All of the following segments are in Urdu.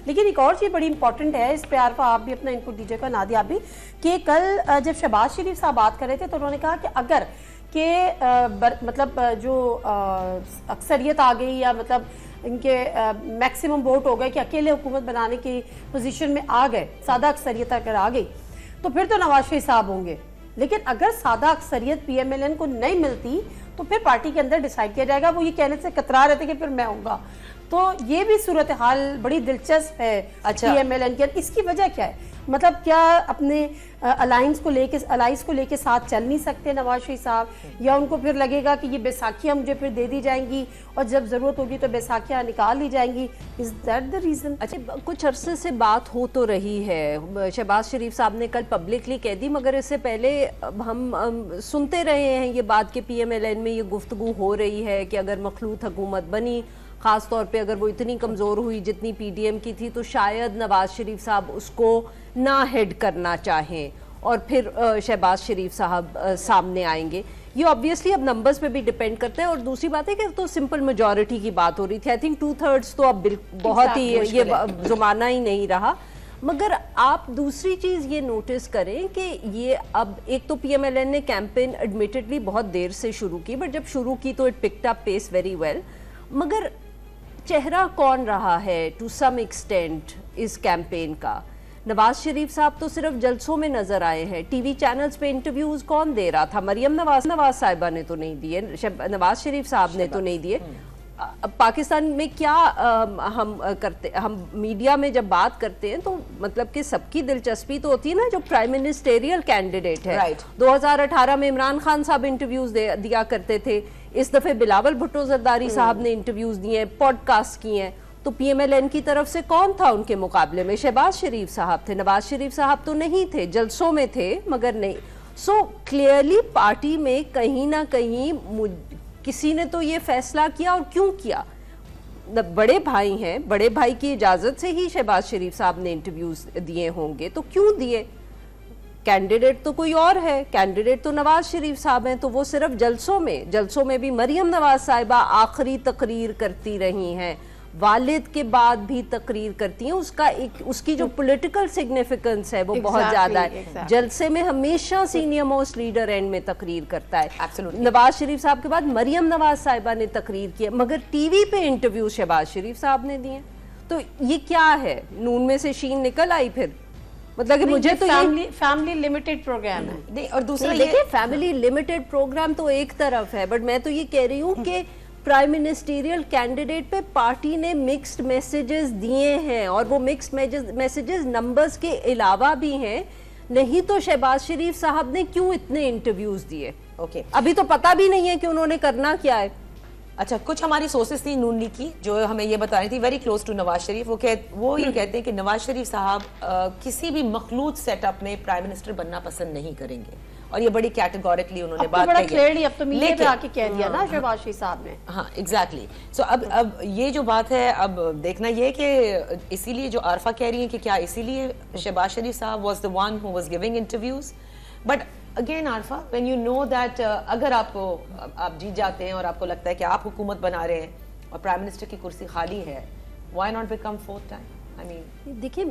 لیکن ایک اور چیز بڑی امپورٹنٹ ہے, اس پہ عارفہ آپ بھی اپنا انپٹ دیجیے گا, نادیہ آپ بھی, کہ کل جب شہباز شریف صاحب بات کر رہے تھے تو انہوں نے کہا کہ اگر کہ مطلب جو اکثریت آ گئی یا مطلب ان کے میکسیمم ووٹ ہو گئے کہ اکیلے حکومت بنانے کی پوزیشن میں آ گئے, سادہ اکثریت اگر آ گئی تو پھر تو نواز شریف صاحب ہوں گے, لیکن اگر سادہ اکثریت پی ایم ایل این کو نہیں ملتی تو پھر پارٹی کے اندر ڈیسائیڈ کیا جائے گا. وہ یہ کہنے سے کترا رہے تھے کہ پھر میں ہوں گا. تو یہ بھی صورتحال بڑی دلچسپ ہے پی ایم ایل این کی. اس کی وجہ کیا ہے؟ مطلب کیا اپنے الائنس کو لے کے ساتھ چل نہیں سکتے نواز شریف صاحب, یا ان کو پھر لگے گا کہ یہ بیساکھیاں مجھے پھر دے دی جائیں گی اور جب ضرورت ہوگی تو بیساکھیاں نکال لی جائیں گی؟ Is that the reason? اچھا, کچھ عرصے سے بات ہو تو رہی ہے, شہباز شریف صاحب نے کل پبلکلی کہہ دی, مگر اس سے پہلے ہم سنتے رہے ہیں یہ بات کہ پی ایم ایل این میں یہ گفتگو ہو رہی ہے کہ اگر مخلوط حکومت بنی, خاص طور پہ اگر وہ اتنی کمزور ہوئی جتنی پی ڈی ایم کی تھی, تو شاید نواز شریف صاحب اس کو نہ ہیڈ کرنا چاہیں اور پھر شہباز شریف صاحب سامنے آئیں گے. یہ obviously اب نمبرز پہ بھی ڈیپینڈ کرتا ہے, اور دوسری بات ہے کہ تو سمپل میجورٹی کی بات ہو رہی تھی. I think 2/3 تو اب بہت ہی یہ زمانہ ہی نہیں رہا. مگر آپ دوسری چیز یہ نوٹس کریں کہ یہ اب ایک تو پی ایم ایل این نے کیمپین ایڈمیٹڈلی بہت دیر سے شروع کی, بٹ جب شروع کی تو it picked up pace very well. مگر چہرہ کون رہا ہے ٹو سم ایکسٹینٹ اس کیمپین کا؟ نواز شریف صاحب تو صرف جلسوں میں نظر آئے ہیں. ٹی وی چینلز پہ انٹرویوز کون دے رہا تھا؟ مریم نواز صاحبہ نے تو نہیں دیے, نواز شریف صاحب نے تو نہیں دیے. پاکستان میں کیا ہم میڈیا میں جب بات کرتے ہیں تو مطلب کہ سب کی دلچسپی تو ہوتی ہے نا جو پرائم منسٹریل کینڈیڈیٹ ہے. 2018 میں عمران خان صاحب انٹرویوز دیا کرتے تھے, اس دفعہ بلاول بھٹو زرداری صاحب نے انٹرویوز دیے ہیں, پوڈ کاسٹ کیے ہیں. تو پی ایم ایل این کی طرف سے کون تھا ان کے مقابلے میں؟ شہباز شریف صاحب تھے. نواز شریف صاحب تو نہیں تھے, جلسوں میں تھے مگر نہیں. سو کلیئرلی پارٹی میں کہیں نہ کہیں کسی نے تو یہ فیصلہ کیا, اور کیوں کیا؟ بڑے بھائی ہیں, بڑے بھائی کی اجازت سے ہی شہباز شریف صاحب نے انٹرویوز دیے ہوں گے, تو کیوں دیے؟ کینڈیڈیٹ تو کوئی اور ہے, کینڈیڈیٹ تو نواز شریف صاحب ہیں. تو وہ صرف جلسوں میں بھی مریم نواز صاحبہ آخری تقریر کرتی رہی ہیں, والد کے بعد بھی تقریر کرتی ہیں. اس کی جو پولیٹیکل سگنیفیکنس ہے وہ بہت زیادہ ہے. جلسے میں ہمیشہ سینئر موسٹ لیڈر اینڈ میں تقریر کرتا ہے. نواز شریف صاحب کے بعد مریم نواز صاحبہ نے تقریر کی, مگر ٹی وی پہ انٹرویو شہباز شریف صاحب نے دیے. تو یہ کیا ہے؟ نون میں سے شین نکل آئی پھر؟ مطلب کہ مجھے تو فیملی لیمیٹڈ پروگرام ہے. اور دوسرا دیکھیں, فیملی لیمیٹڈ پروگرام تو ایک طرف ہے, بٹ میں تو یہ کہہ رہی ہوں کہ پرائم منسٹریل کینڈیڈیٹ پہ پارٹی نے مکسڈ میسیجز دیے ہیں, اور وہ مکسڈ میسیجز نمبرز کے علاوہ بھی ہیں. نہیں تو شہباز شریف صاحب نے کیوں اتنے انٹرویوز دیے؟ ابھی تو پتہ بھی نہیں ہے کہ انہوں نے کرنا کیا ہے. اچھا, کچھ ہماری سورسز تھی نون لیگ کی جو ہمیں یہ بتا رہی تھی, very close to Nawaz Sharif, وہ یہ کہتے ہیں کہ نواز شریف صاحب کسی بھی مخلوط سیٹ اپ میں پرائم منسٹر بننا پسند نہیں کریں گے, اور یہ بڑی کیٹیگورکلی انہوں نے بات کہی ہے. اب تو میڈیا پہ آ کے کہہ دیا نا شہباز شریف صاحب نے. ہاں ایگزیکٹلی. سو اب یہ جو بات ہے, اب دیکھنا یہ کہ اسی لیے جو عارفہ کہہ رہی ہیں کہ کیا اسی لیے شہباز شریف صاحب was the one who was giving interviews. But again Arifa, when you know that اگر آپ جیت جاتے ہیں اور آپ کو لگتا ہے کہ آپ حکومت بنا رہے ہیں اور پرائم منسٹر کی کرسی خالی ہے, why not become fourth time? دیکھیں,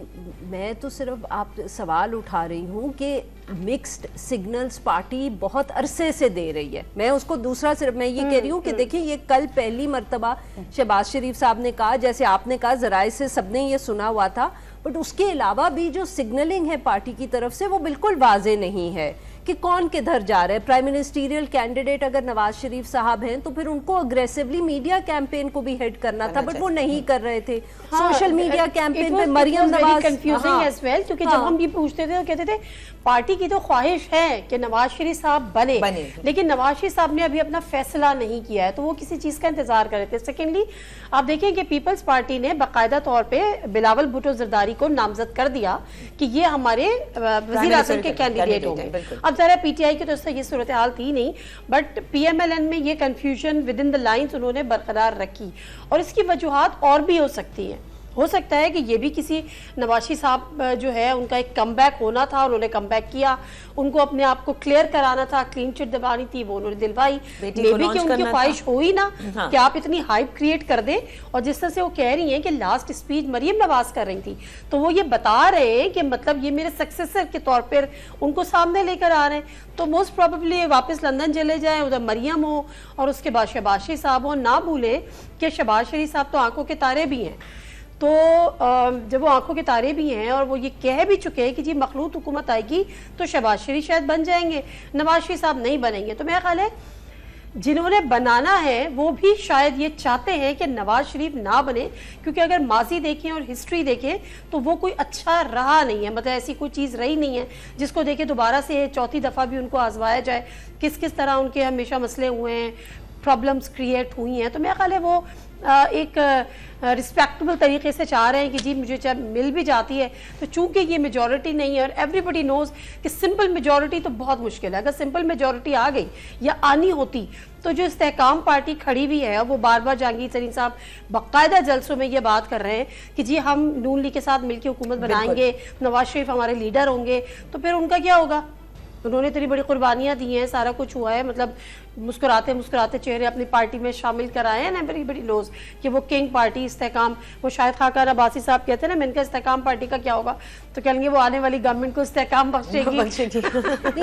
میں تو صرف آپ سوال اٹھا رہی ہوں کہ مکسڈ سگنلز پارٹی بہت عرصے سے دے رہی ہے. میں اس کو دوسرا صرف میں یہ کہہ رہی ہوں کہ دیکھیں, یہ کل پہلی مرتبہ شہباز شریف صاحب نے کہا, جیسے آپ نے کہا ذرائع سے سب نے یہ سنا ہوا تھا, بٹ اس کے علاوہ بھی جو سگنلنگ ہے پارٹی کی طرف سے وہ بالکل واضح نہیں ہے کہ کون کدھر جا رہا ہے. پرائم منسٹریل کینڈیڈیٹ اگر نواز شریف صاحب ہیں تو پھر ان کو اگریسولی میڈیا کیمپین کو بھی ہیڈ کرنا تھا, بٹ وہ نہیں کر رہے تھے. سوشل میڈیا کیمپین پہ Maryam Nawaz, confusing as well, کیونکہ جب ہم یہ پوچھتے تھے تو کہتے تھے پارٹی کی تو خواہش ہے کہ نواز شریف صاحب بنے, لیکن نواز شریف صاحب نے ابھی اپنا فیصلہ نہیں کیا ہے, تو وہ کسی چیز کا انتظار کر رہے تھے. سیکنڈلی آپ دیکھیں کہ پیپلز پارٹی نے باقاعدہ طور پہ بلاول بھٹو زرداری کو نامزد کر دیا کہ یہ ہمارے وزیر اعظم کے کینڈیڈیٹ ہوں گے. اب ذرا پی ٹی آئی کی تو اس سے یہ صورتحال تھی نہیں, but P M L N میں یہ confusion within the lines انہوں نے برقرار رکھی, اور اس کی وجوہات اور بھی ہو سکتی ہیں. ہو سکتا ہے کہ یہ بھی کسی نوازی صاحب جو ہے ان کا ایک کم بیک ہونا تھا, انہوں نے کم بیک کیا, ان کو اپنے آپ کو کلیئر کرانا تھا, کلین چٹ دلوانی تھی, وہ انہوں نے دلوائی. مے بی کہ ان کی خواہش ہوئی نا کہ آپ اتنی ہائپ کریٹ کر دیں. اور جس طرح سے وہ کہہ رہی ہیں کہ لاسٹ اسپیچ مریم نواز کر رہی تھی, تو وہ یہ بتا رہے ہیں کہ مطلب یہ میرے سکسیسر کے طور پر ان کو سامنے لے کر آ رہے ہیں. تو موسٹ پروبیبلی واپس لندن چلے جائیں, ادھر مریم ہو اور اس کے بعد شہباز شریف صاحب ہو. نہ بھولیں کہ شہباز شریف صاحب تو آنکھوں کے تارے بھی ہیں, تو جب وہ آنکھوں کے تارے بھی ہیں اور وہ یہ کہہ بھی چکے ہیں کہ جی مخلوط حکومت آئے گی تو شہباز شریف شاید بن جائیں گے, نواز شریف صاحب نہیں بنیں گے. تو میرا خیال ہے جنہوں نے بنانا ہے وہ بھی شاید یہ چاہتے ہیں کہ نواز شریف نہ بنے, کیونکہ اگر ماضی دیکھیں اور ہسٹری دیکھیں تو وہ کوئی اچھا رہا نہیں ہے, مطلب ایسی کوئی چیز رہی نہیں ہے جس کو دیکھیں دوبارہ سے چوتھی دفعہ بھی ان کو آزمایا جائے. کس طرح ان کے ہمیشہ مسئلے ہوئے ہیں, پرابلمز کریٹ ہوئی ہیں. تو میرا خیال ہے وہ ایک رسپیکٹبل طریقے سے چاہ رہے ہیں کہ جی مجھے جب مل بھی جاتی ہے تو چونکہ یہ میجورٹی نہیں ہے, اور ایوری بڈی نوز کہ سمپل میجورٹی تو بہت مشکل ہے. اگر سمپل میجورٹی آ گئی یا آنی ہوتی تو جو استحکام پارٹی کھڑی ہوئی ہے, وہ بار بار جہانگیر ترین صاحب باقاعدہ جلسوں میں یہ بات کر رہے ہیں کہ جی ہم نون لیگ کے ساتھ مل کے حکومت بنائیں گے, نواز شریف ہمارے لیڈر ہوں گے, تو پھر ان کا کیا ہوگا؟ انہوں نے اتنی بڑی قربانیاں دی ہیں, سارا کچھ ہوا ہے, مطلب مسکراتے چہرے اپنی پارٹی میں شامل کرائے ہیں نا, بڑی لوز کہ وہ کنگ پارٹی استحکام. وہ شاید خاکان عباسی صاحب کہتے ہیں نا, میں ان کا استحکام پارٹی کا کیا ہوگا, تو کہیں گے وہ آنے والی گورنمنٹ کو استحکام بخشے گی.